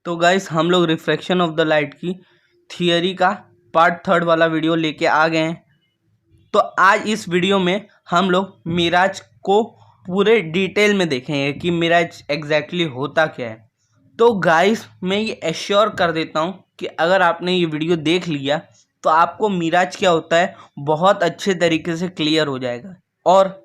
तो गाइस हम लोग रिफ्रैक्शन ऑफ द लाइट की थियरी का पार्ट 3 वाला वीडियो लेके आ गए हैं। तो आज इस वीडियो में हम लोग मिराज को पूरे डिटेल में देखेंगे कि मिराज एग्जैक्टली होता क्या है। तो गाइस मैं ये एश्योर कर देता हूँ कि अगर आपने ये वीडियो देख लिया तो आपको मिराज क्या होता है बहुत अच्छे तरीके से क्लियर हो जाएगा। और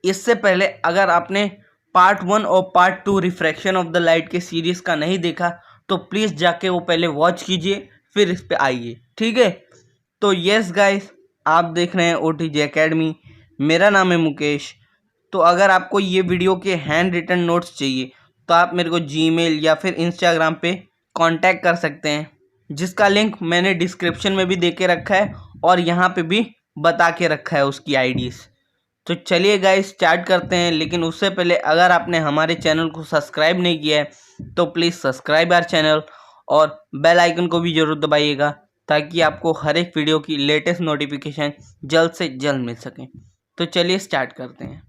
इससे पहले अगर आपने पार्ट 1 और part 2 refraction of the light के सीरीज़ का नहीं देखा तो प्लीज़ जाके वो पहले वॉच कीजिए फिर इस पे आइए, ठीक है। तो यस गाइस, आप देख रहे हैं OTG एकेडमी। मेरा नाम है मुकेश। तो अगर आपको ये वीडियो के हैंड रिटन नोट्स चाहिए तो आप मेरे को जीमेल या फिर इंस्टाग्राम पे कांटेक्ट कर सकते हैं, जिसका लिंक मैंने डिस्क्रिप्शन में भी दे के रखा है और यहाँ पे भी बता के रखा है उसकी आईडीज़। तो चलिए गाइस स्टार्ट करते हैं। लेकिन उससे पहले अगर आपने हमारे चैनल को सब्सक्राइब नहीं किया है तो प्लीज़ सब्सक्राइब आवर चैनल और बेल आइकन को भी ज़रूर दबाइएगा ताकि आपको हर एक वीडियो की लेटेस्ट नोटिफिकेशन जल्द से जल्द मिल सके। तो चलिए स्टार्ट करते हैं।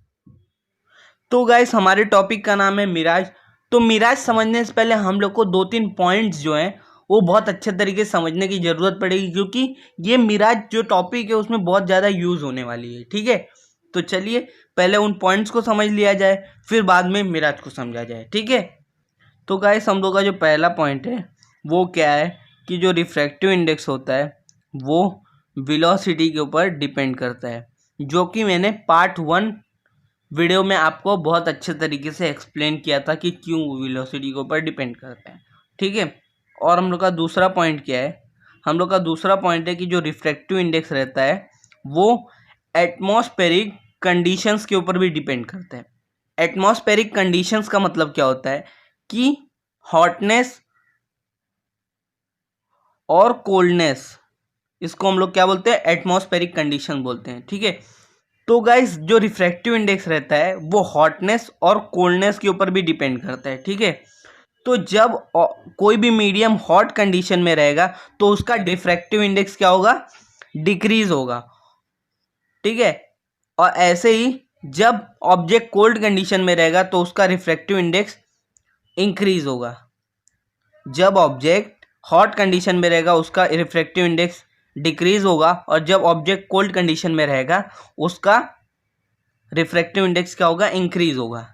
तो गाइस हमारे टॉपिक का नाम है मिराज। तो मिराज समझने से पहले हम लोग को 2-3 पॉइंट्स जो हैं वो बहुत अच्छे तरीके से समझने की ज़रूरत पड़ेगी, क्योंकि ये मिराज जो टॉपिक है उसमें बहुत ज़्यादा यूज़ होने वाली है, ठीक है। तो चलिए पहले उन पॉइंट्स को समझ लिया जाए, फिर बाद में मिराज को समझा जाए, ठीक है। तो गाइस हम लोग का जो पहला पॉइंट है वो क्या है कि जो रिफ्रैक्टिव इंडेक्स होता है वो वेलोसिटी के ऊपर डिपेंड करता है, जो कि मैंने पार्ट 1 वीडियो में आपको बहुत अच्छे तरीके से एक्सप्लेन किया था कि क्यों वेलोसिटी के ऊपर डिपेंड करता है, ठीक है। और हम लोग का दूसरा पॉइंट क्या है, हम लोग का दूसरा पॉइंट है कि जो रिफ्रैक्टिव इंडेक्स रहता है वो एटमॉस्फेरिक कंडीशंस के ऊपर भी डिपेंड करता है। एटमॉस्फेरिक कंडीशंस का मतलब क्या होता है कि हॉटनेस और कोल्डनेस, इसको हम लोग क्या बोलते हैं, एटमॉस्फेरिक कंडीशन बोलते हैं, ठीक है। तो गाइस जो रिफ्रैक्टिव इंडेक्स रहता है वो हॉटनेस और कोल्डनेस के ऊपर भी डिपेंड करता है, ठीक है। तो जब कोई भी मीडियम हॉट कंडीशन में रहेगा तो उसका रिफ्रैक्टिव इंडेक्स क्या होगा, डिक्रीज होगा, ठीक है। और ऐसे ही जब ऑब्जेक्ट कोल्ड कंडीशन में रहेगा तो उसका रिफ्रैक्टिव इंडेक्स इंक्रीज होगा। जब ऑब्जेक्ट हॉट कंडीशन में रहेगा उसका रिफ्रैक्टिव इंडेक्स डिक्रीज होगा, और जब ऑब्जेक्ट कोल्ड कंडीशन में रहेगा उसका रिफ्रैक्टिव इंडेक्स क्या होगा, इंक्रीज होगा।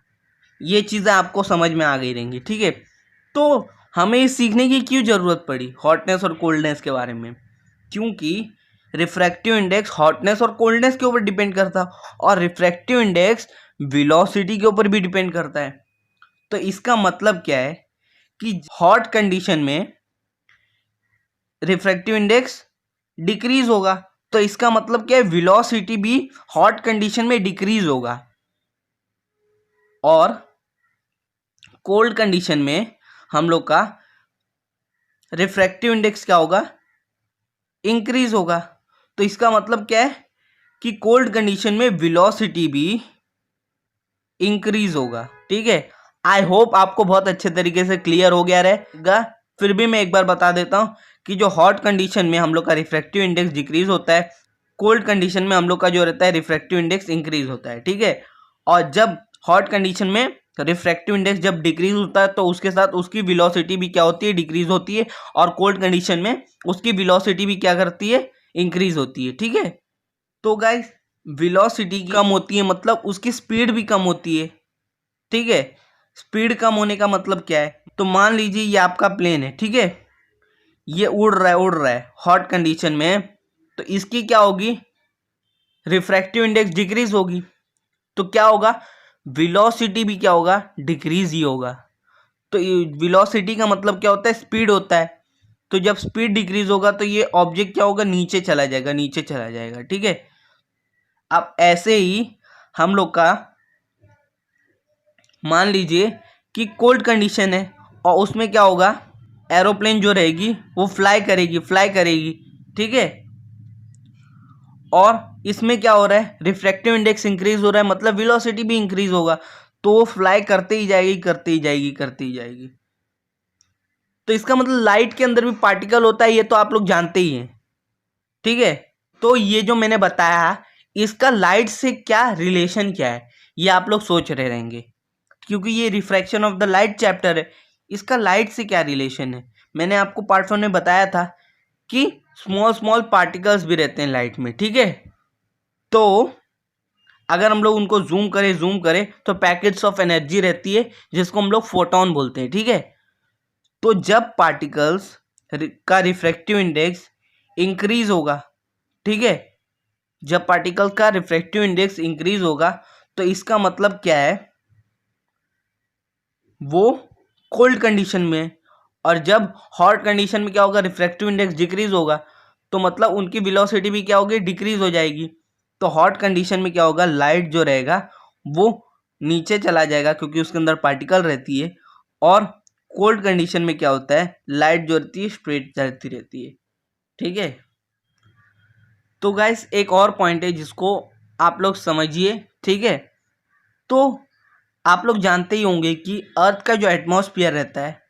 ये चीज़ें आपको समझ में आ गई रहेंगी, ठीक है। तो हमें इस सीखने की क्यों ज़रूरत पड़ी हॉटनेस और कोल्डनेस के बारे में, क्योंकि रिफ्रैक्टिव इंडेक्स हॉटनेस और कोल्डनेस के ऊपर डिपेंड करता और रिफ्रैक्टिव इंडेक्स वेलोसिटी के ऊपर भी डिपेंड करता है। तो इसका मतलब क्या है कि हॉट कंडीशन में रिफ्रैक्टिव इंडेक्स डिक्रीज होगा, तो इसका मतलब क्या है, वेलोसिटी भी हॉट कंडीशन में डिक्रीज होगा, और कोल्ड कंडीशन में हम लोग का रिफ्रैक्टिव इंडेक्स क्या होगा, इंक्रीज होगा। तो इसका मतलब क्या है कि कोल्ड कंडीशन में वेलोसिटी भी इंक्रीज होगा, ठीक है। आई होप आपको बहुत अच्छे तरीके से क्लियर हो गया रहेगा। फिर भी मैं एक बार बता देता हूँ कि जो हॉट कंडीशन में हम लोग का रिफ्रैक्टिव इंडेक्स डिक्रीज होता है, कोल्ड कंडीशन में हम लोग का जो रहता है रिफ्रैक्टिव इंडेक्स इंक्रीज होता है, ठीक है। और जब हॉट कंडीशन में रिफ्रैक्टिव इंडेक्स जब डिक्रीज होता है तो उसके साथ उसकी वेलोसिटी भी क्या होती है, डिक्रीज होती है, और कोल्ड कंडीशन में उसकी वेलोसिटी भी क्या करती है, इंक्रीज होती है, ठीक है। तो गाइस वेलोसिटी कम होती है मतलब उसकी स्पीड भी कम होती है, ठीक है। स्पीड कम होने का मतलब क्या है, तो मान लीजिए ये आपका प्लेन है, ठीक है, ये उड़ रहा है हॉट कंडीशन में, तो इसकी क्या होगी, रिफ्रैक्टिव इंडेक्स डिक्रीज होगी, तो क्या होगा, वेलोसिटी भी क्या होगा, डिक्रीज ही होगा। तो वेलोसिटी का मतलब क्या होता है, स्पीड होता है। तो जब स्पीड डिक्रीज होगा तो ये ऑब्जेक्ट क्या होगा, नीचे चला जाएगा, नीचे चला जाएगा, ठीक है। अब ऐसे ही हम लोग का मान लीजिए कि कोल्ड कंडीशन है और उसमें क्या होगा, एरोप्लेन जो रहेगी वो फ्लाई करेगी, ठीक है। और इसमें क्या हो रहा है, रिफ्रैक्टिव इंडेक्स इंक्रीज हो रहा है मतलब वेलोसिटी भी इंक्रीज होगा, तो वो फ्लाई करते ही जाएगी। तो इसका मतलब लाइट के अंदर भी पार्टिकल होता है, ये तो आप लोग जानते ही हैं, ठीक है। तो ये जो मैंने बताया इसका लाइट से क्या रिलेशन क्या है, ये आप लोग सोच रहे रहेंगे, क्योंकि ये refraction of the light chapter है, इसका लाइट से क्या रिलेशन है? मैंने आपको पार्ट 1 में बताया था कि स्मॉल स्मॉल पार्टिकल्स भी रहते हैं लाइट में, ठीक है। तो अगर हम लोग उनको जूम करें तो पैकेट्स ऑफ एनर्जी रहती है जिसको हम लोग फोटोन बोलते हैं, ठीक है। तो जब पार्टिकल्स का रिफ्रैक्टिव इंडेक्स इंक्रीज होगा, ठीक है, जब पार्टिकल्स का रिफ्रैक्टिव इंडेक्स इंक्रीज होगा तो इसका मतलब क्या है, वो कोल्ड कंडीशन में। और जब हॉट कंडीशन में क्या होगा, रिफ्रैक्टिव इंडेक्स डिक्रीज होगा, तो मतलब उनकी वेलोसिटी भी क्या होगी, डिक्रीज हो जाएगी। तो हॉट कंडीशन में क्या होगा, लाइट जो रहेगा वो नीचे चला जाएगा क्योंकि उसके अंदर पार्टिकल रहती है। और कोल्ड कंडीशन में क्या होता है, लाइट जो रहती है स्ट्रेट चलती रहती है, ठीक है। तो गाइस एक और पॉइंट है जिसको आप लोग समझिए, ठीक है। तो आप लोग जानते ही होंगे कि अर्थ का जो एटमॉस्फेयर रहता है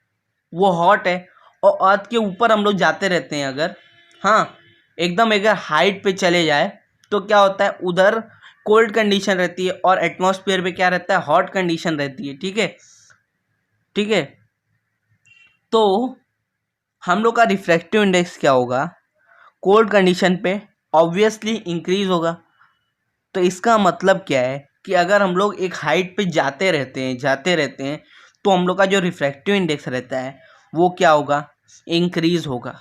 वो हॉट है, और अर्थ के ऊपर हम लोग जाते रहते हैं अगर, हाँ, एकदम अगर हाइट पे चले जाए तो क्या होता है, उधर कोल्ड कंडीशन रहती है और एटमॉस्फेयर पे क्या रहता है, हॉट कंडीशन रहती है, ठीक है, ठीक है। तो हम लोग का रिफ्रैक्टिव इंडेक्स क्या होगा, कोल्ड कंडीशन पे ऑब्वियसली इंक्रीज होगा। तो इसका मतलब क्या है कि अगर हम लोग एक हाइट पे जाते रहते हैं तो हम लोग का जो रिफ्रैक्टिव इंडेक्स रहता है वो क्या होगा, इंक्रीज होगा।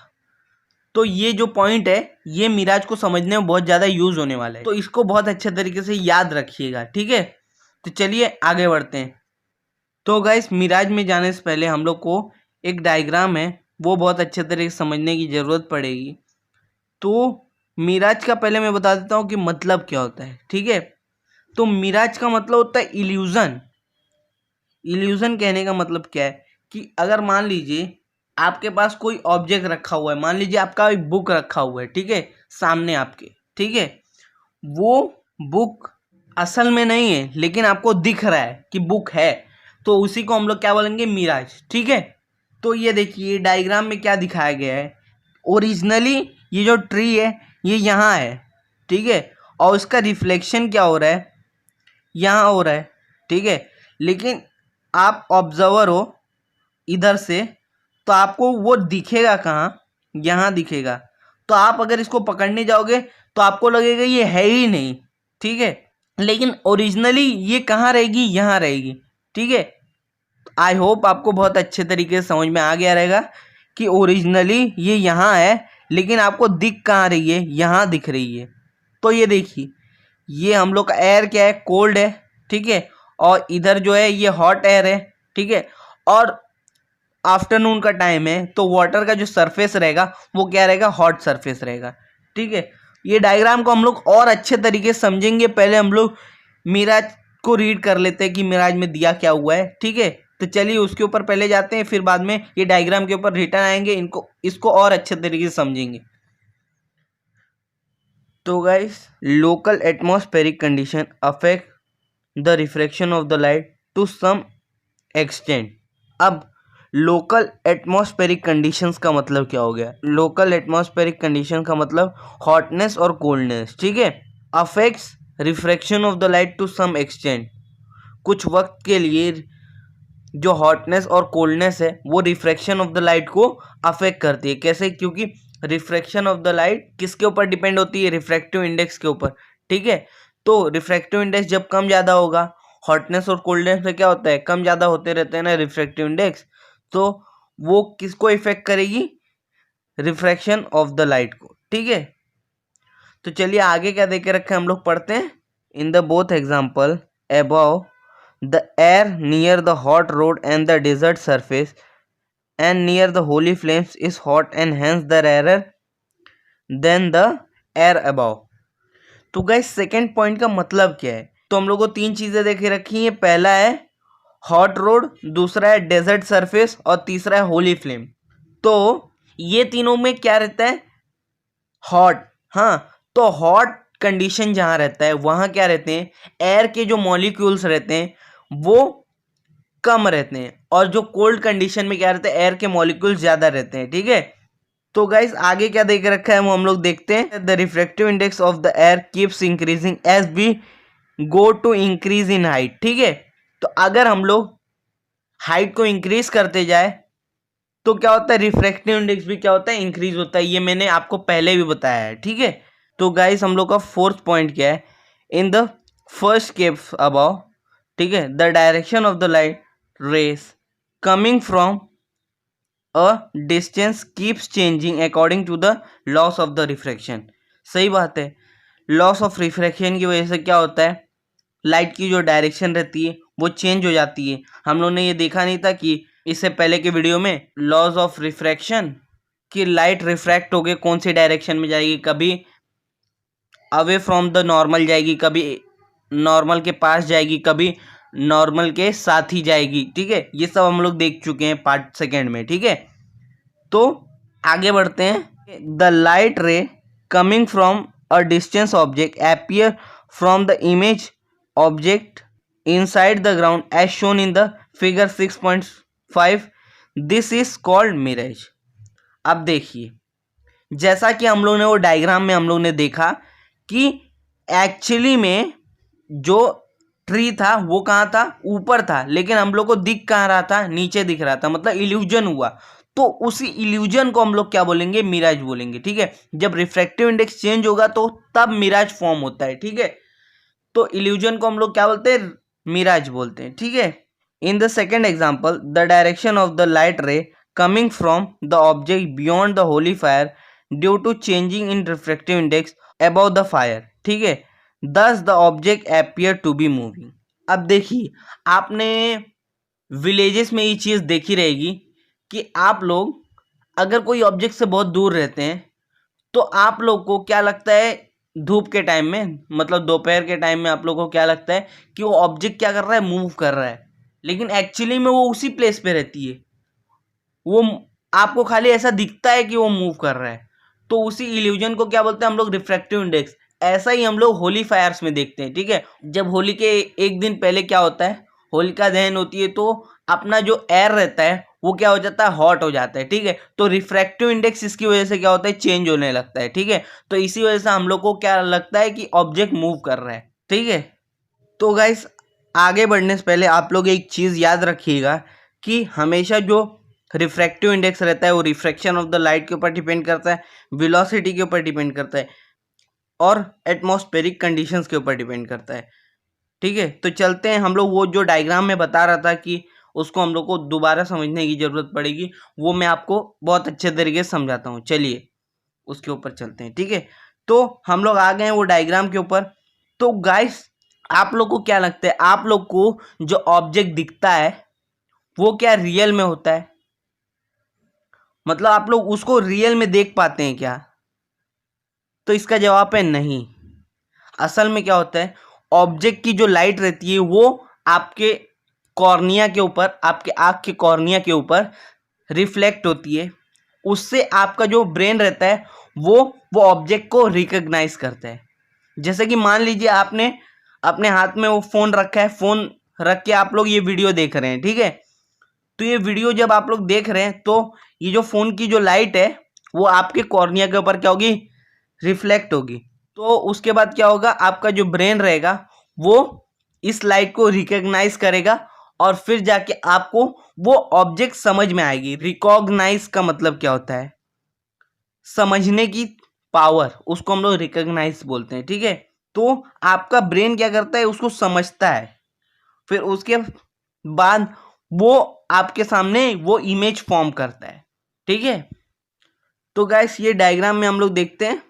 तो ये जो पॉइंट है ये मिराज को समझने में बहुत ज़्यादा यूज होने वाला है, तो इसको बहुत अच्छे तरीके से याद रखिएगा, ठीक है। तो चलिए आगे बढ़ते हैं। तो गाइस मिराज में जाने से पहले हम लोग को एक डायग्राम है वो बहुत अच्छे तरीके से समझने की ज़रूरत पड़ेगी। तो मिराज का पहले मैं बता देता हूँ कि मतलब क्या होता है, ठीक है। तो मिराज का मतलब होता है इल्यूजन। इल्यूजन कहने का मतलब क्या है कि अगर मान लीजिए आपके पास कोई ऑब्जेक्ट रखा हुआ है, मान लीजिए आपका एक बुक रखा हुआ है, ठीक है, सामने आपके, ठीक है, वो बुक असल में नहीं है लेकिन आपको दिख रहा है कि बुक है, तो उसी को हम लोग क्या बोलेंगे, मिराज, ठीक है। तो ये देखिए डायग्राम में क्या दिखाया गया है, ओरिजिनली ये जो ट्री है ये यहाँ है, ठीक है, और उसका रिफ्लेक्शन क्या हो रहा है, यहाँ हो रहा है, ठीक है। लेकिन आप ऑब्जर्वर हो इधर से तो आपको वो दिखेगा कहाँ, यहाँ दिखेगा। तो आप अगर इसको पकड़ने जाओगे तो आपको लगेगा ये है ही नहीं, ठीक है, लेकिन ओरिजिनली ये कहाँ रहेगी, यहाँ रहेगी, ठीक है। आई होप आपको बहुत अच्छे तरीके से समझ में आ गया रहेगा कि ओरिजिनली ये यहाँ है लेकिन आपको दिख कहाँ रही है, यहाँ दिख रही है। तो ये देखिए ये हम लोग का एयर क्या है, कोल्ड है, ठीक है, और इधर जो है ये हॉट एयर है, ठीक है। और आफ्टरनून का टाइम है तो वाटर का जो सरफेस रहेगा वो क्या रहेगा, हॉट सरफेस रहेगा, ठीक है। ये डायग्राम को हम लोग और अच्छे तरीके से समझेंगे, पहले हम लोग मिराज को रीड कर लेते हैं कि मिराज में दिया क्या हुआ है, ठीक है। तो चलिए उसके ऊपर पहले जाते हैं, फिर बाद में ये डायग्राम के ऊपर रिटर्न आएंगे, इसको और अच्छे तरीके से समझेंगे। तो guys local atmospheric condition affect the refraction of the light to some extent. अब लोकल एटमॉस्फेरिक कंडीशंस का मतलब क्या हो गया, लोकल एटमॉस्फेरिक कंडीशन का मतलब हॉटनेस और कोल्डनेस, ठीक है, affects refraction of the light to some extent. कुछ वक्त के लिए जो हॉटनेस और कोल्डनेस है वो रिफ्रैक्शन ऑफ द लाइट को अफेक्ट करती है। कैसे, क्योंकि रिफ्रैक्शन ऑफ द लाइट किसके ऊपर डिपेंड होती है, रिफ्रैक्टिव इंडेक्स के ऊपर, ठीक है। तो रिफ्रैक्टिव इंडेक्स जब कम ज़्यादा होगा, हॉटनेस और कोल्डनेस में क्या होता है, कम ज़्यादा होते रहते हैं ना रिफ्रैक्टिव इंडेक्स, तो वो किसको इफेक्ट करेगी, रिफ्रैक्शन ऑफ द लाइट को, ठीक है। तो चलिए आगे क्या देके रखे हम लोग पढ़ते हैं। In the both example above the air near the hot road and the desert surface and near the holy flames is hot and hence the rarer than the air above। तो गाइस सेकेंड पॉइंट का मतलब क्या है, तो हम लोग को तीन चीजें देखे रखी हैं, पहला है हॉट रोड, दूसरा है डेजर्ट सरफेस और तीसरा है होली फ्लेम। तो ये तीनों में क्या रहता है, हॉट, हाँ, तो हॉट कंडीशन जहाँ रहता है वहाँ क्या रहते हैं, एयर के जो मॉलिक्यूल्स रहते हैं वो कम रहते हैं, और जो कोल्ड कंडीशन में क्या रहता है, एयर के मॉलिक्यूल्स ज़्यादा रहते हैं, ठीक है। तो गाइस आगे क्या देख रखा है वो हम लोग देखते हैं। The refractive index of the air keeps increasing as we go to increase in height, ठीक है। तो अगर हम लोग हाइट को इंक्रीज करते जाए तो क्या होता है, रिफ्रैक्टिव इंडेक्स भी क्या होता है, इंक्रीज होता है। ये मैंने आपको पहले भी बताया है, ठीक है। तो गाइस हम लोग का फोर्थ पॉइंट क्या है, in the first case about, ठीक है, the direction of the light rays coming from a distance keeps changing according to the laws of the refraction. सही बात है, लॉस ऑफ रिफ्रैक्शन की वजह से क्या होता है, लाइट की जो डायरेक्शन रहती है वो चेंज हो जाती है। हम लोग ने ये देखा नहीं था कि इससे पहले के वीडियो में लॉज ऑफ रिफ्रैक्शन कि लाइट रिफ्रैक्ट होके कौन सी डायरेक्शन में जाएगी, कभी अवे फ्रॉम द नॉर्मल जाएगी, कभी नॉर्मल के पास जाएगी, कभी नॉर्मल के साथ ही जाएगी, ठीक है। ये सब हम लोग देख चुके हैं पार्ट सेकेंड में, ठीक है। तो आगे बढ़ते हैं। The light ray coming from a distance object appear from the image object inside the ground as shown in the figure 6.5, this is called mirage. अब देखिए, जैसा कि हम लोग ने वो डायग्राम में हम लोग ने देखा कि एक्चुअली में जो ट्री था वो कहाँ था, ऊपर था, लेकिन हम लोग को दिख कहाँ रहा था, नीचे दिख रहा था, मतलब इल्यूजन हुआ। तो उसी इल्यूजन को हम लोग क्या बोलेंगे, मिराज बोलेंगे, ठीक है। जब रिफ्रैक्टिव इंडेक्स चेंज होगा तो तब मिराज फॉर्म होता है, ठीक है। तो इल्यूजन को हम लोग क्या बोलते हैं, मिराज बोलते हैं, ठीक है। In the second example, the direction of the light ray coming from the object beyond the holy fire due to changing in refractive index above the fire, ठीक है, thus the object appear to be moving. अब देखिए, आपने villages में ये चीज़ देखी रहेगी कि आप लोग अगर कोई ऑब्जेक्ट से बहुत दूर रहते हैं तो आप लोग को क्या लगता है, धूप के टाइम में, मतलब दोपहर के टाइम में आप लोग को क्या लगता है कि वो ऑब्जेक्ट क्या कर रहा है, मूव कर रहा है, लेकिन एक्चुअली में वो उसी प्लेस पे रहती है। वो आपको खाली ऐसा दिखता है कि वो मूव कर रहा है। तो उसी इल्यूजन को क्या बोलते हैं हम लोग, रिफ्रैक्टिव इंडेक्स। ऐसा ही हम लोग होली फायर्स में देखते हैं, ठीक है। जब होली के एक दिन पहले क्या होता है, होलिका दहन होती है, तो अपना जो एयर रहता है वो क्या हो जाता है, हॉट हो जाता है, ठीक है। तो रिफ्रैक्टिव इंडेक्स इसकी वजह से क्या होता है, चेंज होने लगता है, ठीक है। तो इसी वजह से हम लोग को क्या लगता है कि ऑब्जेक्ट मूव कर रहा है, ठीक है। तो गाइस, आगे बढ़ने से पहले आप लोग एक चीज़ याद रखिएगा कि हमेशा जो रिफ्रैक्टिव इंडेक्स रहता है वो रिफ्रैक्शन ऑफ द लाइट के ऊपर डिपेंड करता है, वेलोसिटी के ऊपर डिपेंड करता है, और एटमॉस्फेरिक कंडीशंस के ऊपर डिपेंड करता है, ठीक है। तो चलते हैं, हम लोग वो जो डायग्राम में बता रहा था कि उसको हम लोग को दोबारा समझने की ज़रूरत पड़ेगी, वो मैं आपको बहुत अच्छे तरीके से समझाता हूँ। चलिए उसके ऊपर चलते हैं, ठीक है। तो हम लोग आ गए हैं वो डायग्राम के ऊपर। तो गाइस, आप लोग को क्या लगता है, आप लोग को जो ऑब्जेक्ट दिखता है वो क्या रियल में होता है, मतलब आप लोग उसको रियल में देख पाते हैं क्या? तो इसका जवाब है नहीं। असल में क्या होता है, ऑब्जेक्ट की जो लाइट रहती है वो आपके कॉर्निया के ऊपर, आपके आँख के कॉर्निया के ऊपर रिफ्लेक्ट होती है। उससे आपका जो ब्रेन रहता है वो ऑब्जेक्ट को रिकॉग्नाइज करता है। जैसे कि मान लीजिए आपने अपने हाथ में वो फ़ोन रखा है, फ़ोन रख के आप लोग ये वीडियो देख रहे हैं, ठीक है। तो ये वीडियो जब आप लोग देख रहे हैं तो ये जो फ़ोन की जो लाइट है वो आपके कॉर्निया के ऊपर क्या होगी, रिफ्लेक्ट होगी। तो उसके बाद क्या होगा, आपका जो ब्रेन रहेगा वो इस लाइट को रिकॉग्नाइज करेगा और फिर जाके आपको वो ऑब्जेक्ट समझ में आएगी। रिकॉग्नाइज का मतलब क्या होता है, समझने की पावर, उसको हम लोग रिकॉग्नाइज बोलते हैं, ठीक है। तो आपका ब्रेन क्या करता है, उसको समझता है, फिर उसके बाद वो आपके सामने वो इमेज फॉर्म करता है, ठीक है। तो गाइस, ये डायग्राम में हम लोग देखते हैं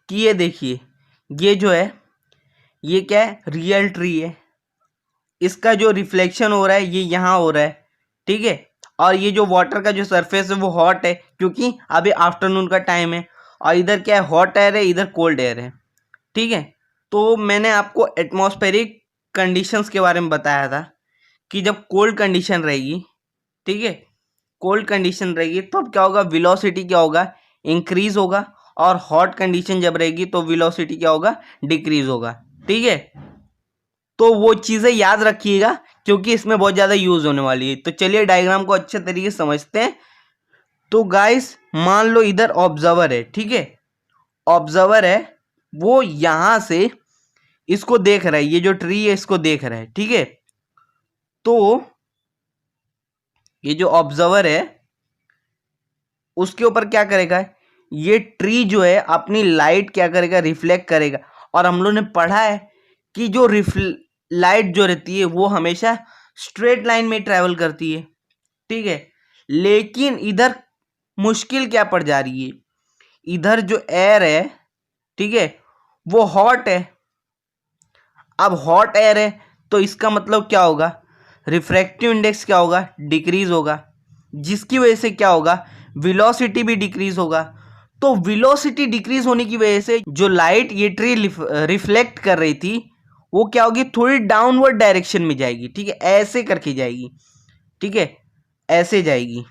कि ये देखिए, ये जो है ये क्या है, रियल ट्री है। इसका जो रिफ्लेक्शन हो रहा है ये यहाँ हो रहा है, ठीक है। और ये जो वाटर का जो सरफेस है वो हॉट है क्योंकि अभी आफ्टरनून का टाइम है, और इधर क्या है, हॉट एयर है, इधर कोल्ड एयर है, ठीक है। तो मैंने आपको एटमॉस्फेरिक कंडीशंस के बारे में बताया था कि जब कोल्ड कंडीशन रहेगी, ठीक है, कोल्ड कंडीशन रहेगी तब क्या होगा, वेलोसिटी क्या होगा, इंक्रीज होगा, और हॉट कंडीशन जब रहेगी तो वेलोसिटी क्या होगा, डिक्रीज होगा, ठीक है। तो वो चीज़ें याद रखिएगा क्योंकि इसमें बहुत ज़्यादा यूज़ होने वाली है। तो चलिए डायग्राम को अच्छे तरीके से समझते हैं। तो गाइस, मान लो इधर ऑब्जर्वर है, ठीक है, ऑब्जर्वर है, वो यहाँ से इसको देख रहा है, ये जो ट्री है इसको देख रहा है, ठीक है। तो ये जो ऑब्जर्वर है उसके ऊपर क्या करेगा, ये ट्री जो है अपनी लाइट क्या करेगा, रिफ्लेक्ट करेगा। और हम लोग ने पढ़ा है कि जो लाइट जो रहती है वो हमेशा स्ट्रेट लाइन में ट्रेवल करती है, ठीक है। लेकिन इधर मुश्किल क्या पड़ जा रही है, इधर जो एयर है, ठीक है, वो हॉट है। अब हॉट एयर है तो इसका मतलब क्या होगा, रिफ्रैक्टिव इंडेक्स क्या होगा, डिक्रीज होगा, जिसकी वजह से क्या होगा, वेलोसिटी भी डिक्रीज होगा। तो वेलोसिटी डिक्रीज होने की वजह से जो लाइट ये ट्री रिफ्लेक्ट कर रही थी वो क्या होगी, थोड़ी डाउनवर्ड डायरेक्शन में जाएगी, ठीक है, ऐसे करके जाएगी, ठीक है, ऐसे जाएगी।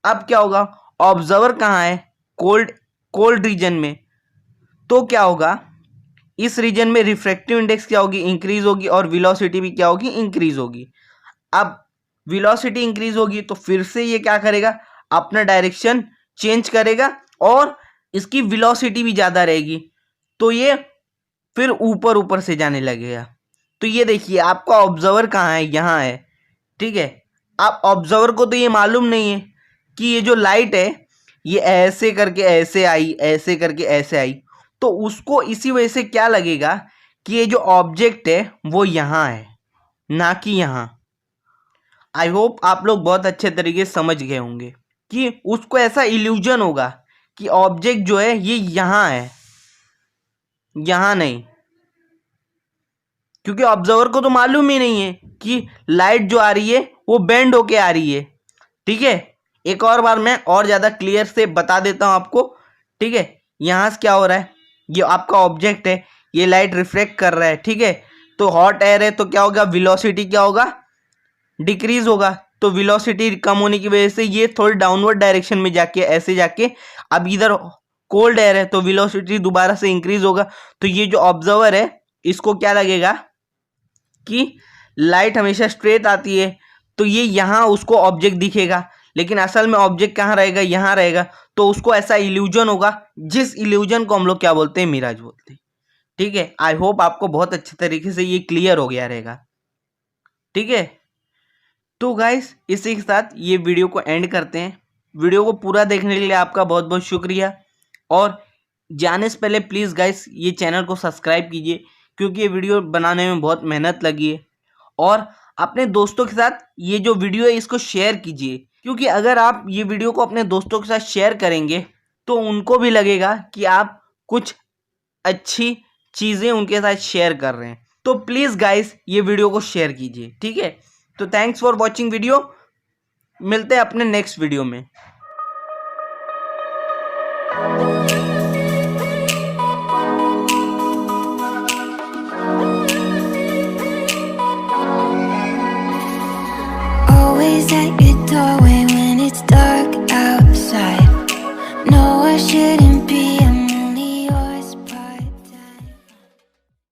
अब क्या होगा, ऑब्जर्वर कहाँ है, कोल्ड रीजन में, तो क्या होगा, इस रीजन में रिफ्रैक्टिव इंडेक्स क्या होगी, इंक्रीज होगी, और वेलोसिटी भी क्या होगी, इंक्रीज होगी। अब वेलोसिटी इंक्रीज होगी तो फिर से ये क्या करेगा, अपना डायरेक्शन चेंज करेगा और इसकी वेलोसिटी भी ज़्यादा रहेगी, तो ये फिर ऊपर ऊपर से जाने लगेगा। तो ये देखिए आपका ऑब्जर्वर कहाँ है, यहाँ है, ठीक है। आप ऑब्जर्वर को तो ये मालूम नहीं है कि ये जो लाइट है ये ऐसे करके ऐसे आई, ऐसे करके ऐसे आई, तो उसको इसी वजह से क्या लगेगा कि ये जो ऑब्जेक्ट है वो यहाँ है, ना कि यहाँ। आई होप आप लोग बहुत अच्छे तरीके से समझ गए होंगे कि उसको ऐसा इल्यूजन होगा कि ऑब्जेक्ट जो है ये यहाँ है, यहाँ नहीं, क्योंकि ऑब्जर्वर को तो मालूम ही नहीं है कि लाइट जो आ रही है वो बेंड होके आ रही है, ठीक है। एक और बार मैं और ज़्यादा क्लियर से बता देता हूँ आपको, ठीक है। यहाँ से क्या हो रहा है, ये आपका ऑब्जेक्ट है, ये लाइट रिफ्लेक्ट कर रहा है, ठीक है। तो हॉट एयर है तो क्या होगा, वेलोसिटी क्या होगा, डिक्रीज होगा। तो वेलोसिटी कम होने की वजह से ये थोड़ी डाउनवर्ड डायरेक्शन में जाके ऐसे जाके, अब इधर कोल्ड एयर है तो वेलोसिटी दोबारा से इंक्रीज होगा। तो ये जो ऑब्जर्वर है इसको क्या लगेगा कि लाइट हमेशा स्ट्रेट आती है, तो ये यहाँ उसको ऑब्जेक्ट दिखेगा, लेकिन असल में ऑब्जेक्ट कहाँ रहेगा, यहाँ रहेगा। तो उसको ऐसा इल्यूजन होगा, जिस इल्यूजन को हम लोग क्या बोलते हैं, मिराज बोलते हैं, ठीक है। आई होप आपको बहुत अच्छे तरीके से ये क्लियर हो गया रहेगा, ठीक है। तो गाइस इसी के साथ ये वीडियो को एंड करते हैं। वीडियो को पूरा देखने के लिए आपका बहुत बहुत शुक्रिया, और जाने से पहले प्लीज़ गाइस ये चैनल को सब्सक्राइब कीजिए, क्योंकि ये वीडियो बनाने में बहुत मेहनत लगी है। और अपने दोस्तों के साथ ये जो वीडियो है इसको शेयर कीजिए, क्योंकि अगर आप ये वीडियो को अपने दोस्तों के साथ शेयर करेंगे तो उनको भी लगेगा कि आप कुछ अच्छी चीज़ें उनके साथ शेयर कर रहे हैं। तो प्लीज़ गाइस ये वीडियो को शेयर कीजिए, ठीक है। तो थैंक्स फॉर वॉचिंग वीडियो, मिलते हैं अपने नेक्स्ट वीडियो में। Always at your doorway when it's dark out.